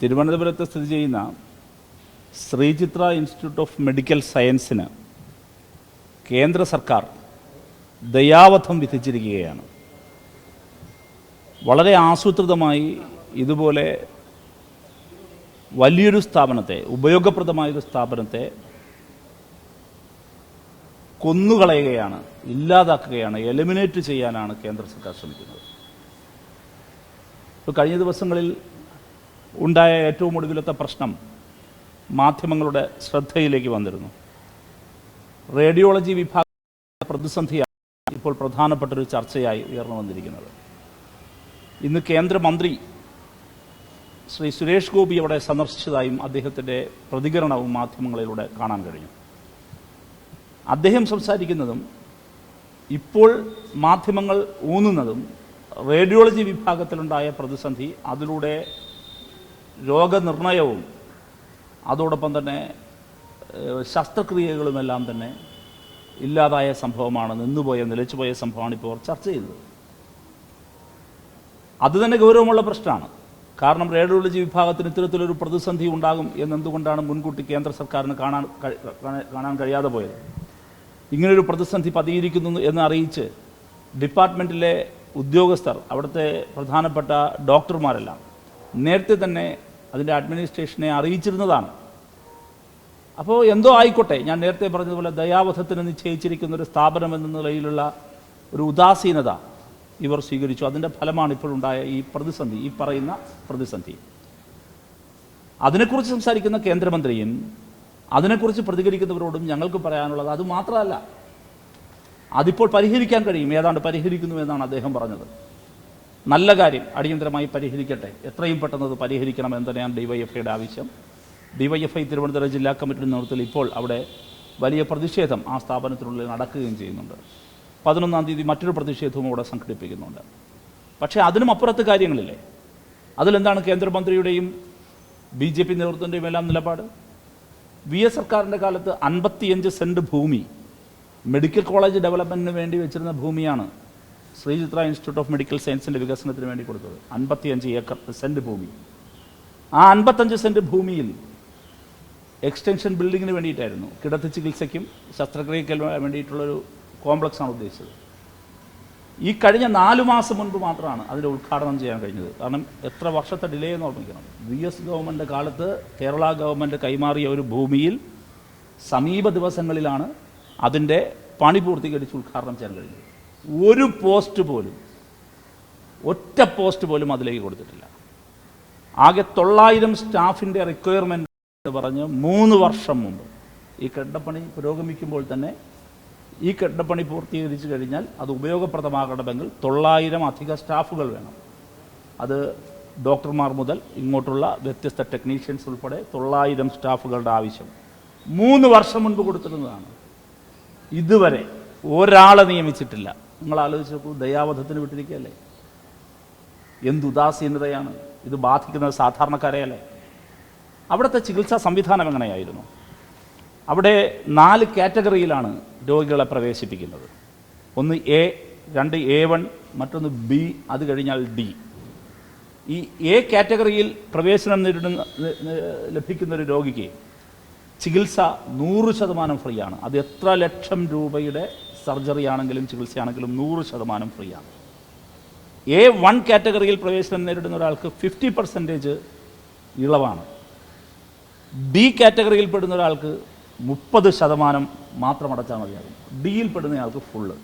തിരുവനന്തപുരത്ത് സ്ഥിതി ചെയ്യുന്ന ശ്രീചിത്ര ഇൻസ്റ്റിറ്റ്യൂട്ട് ഓഫ് മെഡിക്കൽ സയൻസിന് കേന്ദ്ര സർക്കാർ ദയാവധം വിധിച്ചിരിക്കുകയാണ്. വളരെ ആസൂത്രിതമായി ഇതുപോലെ വലിയൊരു സ്ഥാപനത്തെ, ഉപയോഗപ്രദമായൊരു സ്ഥാപനത്തെ കൊന്നുകളയുകയാണ്, ഇല്ലാതാക്കുകയാണ്, എലിമിനേറ്റ് ചെയ്യാനാണ് കേന്ദ്ര സർക്കാർ ശ്രമിക്കുന്നത്. ഇപ്പോൾ കഴിഞ്ഞ ദിവസങ്ങളിൽ ഉണ്ടായ ഏറ്റവും ഒടുവിലത്തെ പ്രശ്നം മാധ്യമങ്ങളുടെ ശ്രദ്ധയിലേക്ക് വന്നിരുന്നു. റേഡിയോളജി വിഭാഗ പ്രതിസന്ധിയാണ് ഇപ്പോൾ പ്രധാനപ്പെട്ടൊരു ചർച്ചയായി ഉയർന്നു വന്നിരിക്കുന്നത്. ഇന്ന് കേന്ദ്രമന്ത്രി ശ്രീ സുരേഷ് ഗോപി അവിടെ സന്ദർശിച്ചതായും അദ്ദേഹത്തിൻ്റെ പ്രതികരണവും മാധ്യമങ്ങളിലൂടെ കാണാൻ കഴിഞ്ഞു. അദ്ദേഹം സംസാരിക്കുന്നതും ഇപ്പോൾ മാധ്യമങ്ങൾ ഊന്നുന്നതും റേഡിയോളജി വിഭാഗത്തിലുണ്ടായ പ്രതിസന്ധി, അതിലൂടെ രോഗനിർണയവും അതോടൊപ്പം തന്നെ ശസ്ത്രക്രിയകളുമെല്ലാം തന്നെ ഇല്ലാതായ സംഭവമാണ്, നിലച്ചുപോയ സംഭവമാണ് ഇപ്പോൾ ചർച്ച ചെയ്തത്. അത് തന്നെ ഗൗരവമുള്ള പ്രശ്നമാണ്. കാരണം റേഡിയോളജി വിഭാഗത്തിന് ഇത്തരത്തിലൊരു പ്രതിസന്ധി ഉണ്ടാകും എന്നെന്തുകൊണ്ടാണ് മുൻകൂട്ടി കേന്ദ്ര സർക്കാരിന് കാണാൻ കഴിയാതെ പോയത്? ഇങ്ങനൊരു പ്രതിസന്ധി പതിയിരിക്കുന്നു എന്ന് അറിയിച്ച് ഡിപ്പാർട്ട്മെൻറ്റിലെ ഉദ്യോഗസ്ഥർ, അവിടുത്തെ പ്രധാനപ്പെട്ട ഡോക്ടർമാരെല്ലാം നേരത്തെ തന്നെ അതിൻ്റെ അഡ്മിനിസ്ട്രേഷനെ അറിയിച്ചിരുന്നതാണ്. അപ്പോൾ എന്തോ ആയിക്കോട്ടെ, ഞാൻ നേരത്തെ പറഞ്ഞതുപോലെ ദയാവധത്തിന് നിശ്ചയിച്ചിരിക്കുന്ന ഒരു സ്ഥാപനം എന്ന നിലയിലുള്ള ഒരു ഉദാസീനത ഇവർ സ്വീകരിച്ചു. അതിൻ്റെ ഫലമാണ് ഇപ്പോഴുണ്ടായ ഈ പ്രതിസന്ധി, ഈ പറയുന്ന പ്രതിസന്ധി. അതിനെക്കുറിച്ച് സംസാരിക്കുന്ന കേന്ദ്രമന്ത്രിയും അതിനെക്കുറിച്ച് പ്രതികരിക്കുന്നവരോടും ഞങ്ങൾക്ക് പറയാനുള്ളത് അത് മാത്രമല്ല, അതിപ്പോൾ പരിഹരിക്കാൻ കഴിയും, ഏതാണ്ട് പരിഹരിക്കുന്നു എന്നാണ് അദ്ദേഹം പറഞ്ഞത്. നല്ല കാര്യം, അടിയന്തരമായി പരിഹരിക്കട്ടെ, എത്രയും പെട്ടെന്ന് അത് പരിഹരിക്കണം എന്ന് തന്നെയാണ് ഡിവൈഎഫ്ഐയുടെ ആവശ്യം. ഡിവൈഎഫ്ഐ തിരുവനന്തപുരം ജില്ലാ കമ്മിറ്റിയുടെ നേതൃത്വത്തിൽ ഇപ്പോൾ അവിടെ വലിയ പ്രതിഷേധം ആ സ്ഥാപനത്തിനുള്ളിൽ നടക്കുകയും ചെയ്യുന്നുണ്ട്. 11-ാം തീയതി മറ്റൊരു പ്രതിഷേധവും അവിടെ സംഘടിപ്പിക്കുന്നുണ്ട്. പക്ഷേ അതിനും അപ്പുറത്ത് കാര്യങ്ങളില്ലേ? അതിലെന്താണ് കേന്ദ്രമന്ത്രിയുടെയും BJP നേതൃത്വത്തിൻ്റെയും എല്ലാം നിലപാട്? VS സർക്കാരിൻ്റെ കാലത്ത് 55 സെൻറ്റ് ഭൂമി മെഡിക്കൽ കോളേജ് ഡെവലപ്മെൻറ്റിന് വേണ്ടി വെച്ചിരുന്ന ഭൂമിയാണ് ശ്രീചിത്ര ഇൻസ്റ്റിറ്റ്യൂട്ട് ഓഫ് മെഡിക്കൽ സയൻസിൻ്റെ വികസനത്തിന് വേണ്ടി കൊടുത്തത്. 55 സെൻറ്റ് ഭൂമി. ആ 55 സെൻറ്റ് ഭൂമിയിൽ എക്സ്റ്റൻഷൻ ബിൽഡിങ്ങിന് വേണ്ടിയിട്ടായിരുന്നു, കിടത്തി ചികിത്സയ്ക്കും ശസ്ത്രക്രിയയ്ക്കും വേണ്ടിയിട്ടുള്ളൊരു കോംപ്ലക്സാണ് ഉദ്ദേശിച്ചത്. ഈ കഴിഞ്ഞ 4 മാസം മുൻപ് മാത്രമാണ് അതിൻ്റെ ഉദ്ഘാടനം ചെയ്യാൻ കഴിഞ്ഞത്. കാരണം എത്ര വർഷത്തെ ഡിലേ എന്ന് ഓർമ്മിക്കണം. VS ഗവൺമെൻറ് കാലത്ത് കേരള ഗവൺമെൻറ് കൈമാറിയ ഒരു ഭൂമിയിൽ സമീപ ദിവസങ്ങളിലാണ് അതിൻ്റെ പണി പൂർത്തീകരിച്ച് ഉദ്ഘാടനം ചെയ്യാൻ കഴിഞ്ഞത്. ഒരു പോസ്റ്റ് പോലും, ഒറ്റ പോസ്റ്റ് പോലും അതിലേക്ക് കൊടുത്തിട്ടില്ല. ആകെ 900 സ്റ്റാഫിൻ്റെ റിക്വയർമെൻറ്റ് എന്ന് പറഞ്ഞ് 3 വർഷം മുമ്പ് ഈ കെട്ടിടപ്പണി പുരോഗമിക്കുമ്പോൾ തന്നെ ഈ കെട്ടിടപ്പണി പൂർത്തീകരിച്ച് കഴിഞ്ഞാൽ അത് ഉപയോഗപ്രദമാകണമെങ്കിൽ 900 അധിക സ്റ്റാഫുകൾ വേണം. അത് ഡോക്ടർമാർ മുതൽ ഇങ്ങോട്ടുള്ള വ്യത്യസ്ത ടെക്നീഷ്യൻസ് ഉൾപ്പെടെ 900 സ്റ്റാഫുകളുടെ ആവശ്യം 3 വർഷം മുൻപ് കൊടുത്തിരുന്നതാണ്. ഇതുവരെ ഒരാളെ നിയമിച്ചിട്ടില്ല. നിങ്ങൾ ആലോചിച്ച് നോക്കൂ, ദയാവധത്തിന് വിട്ടിരിക്കുകയല്ലേ? എന്തുദാസീനതയാണ് ഇത്! ബാധിക്കുന്നത് സാധാരണക്കാരെയല്ലേ? അവിടുത്തെ ചികിത്സാ സംവിധാനം എങ്ങനെയായിരുന്നു? അവിടെ 4 കാറ്റഗറിയിലാണ് രോഗികളെ പ്രവേശിപ്പിക്കുന്നത്. ഒന്ന് A, 2 A1, മറ്റൊന്ന് B, അത് കഴിഞ്ഞാൽ D. ഈ A കാറ്റഗറിയിൽ പ്രവേശനം ലഭിക്കുന്നൊരു രോഗിക്ക് ചികിത്സ 100% ഫ്രീ ആണ്. അത് എത്ര ലക്ഷം രൂപയുടെ സർജറി ആണെങ്കിലും ചികിത്സയാണെങ്കിലും 100% ഫ്രീ ആണ്. A1 കാറ്റഗറിയിൽ പ്രവേശനം നേരിടുന്ന ഒരാൾക്ക് 50% ഇളവാണ്. D കാറ്റഗറിയിൽ പെടുന്ന ഒരാൾക്ക് 30% മാത്രം അടച്ചാൽ മതിയാകും. ഡിയിൽ പെടുന്നയാൾക്ക് ഫുള്ള്.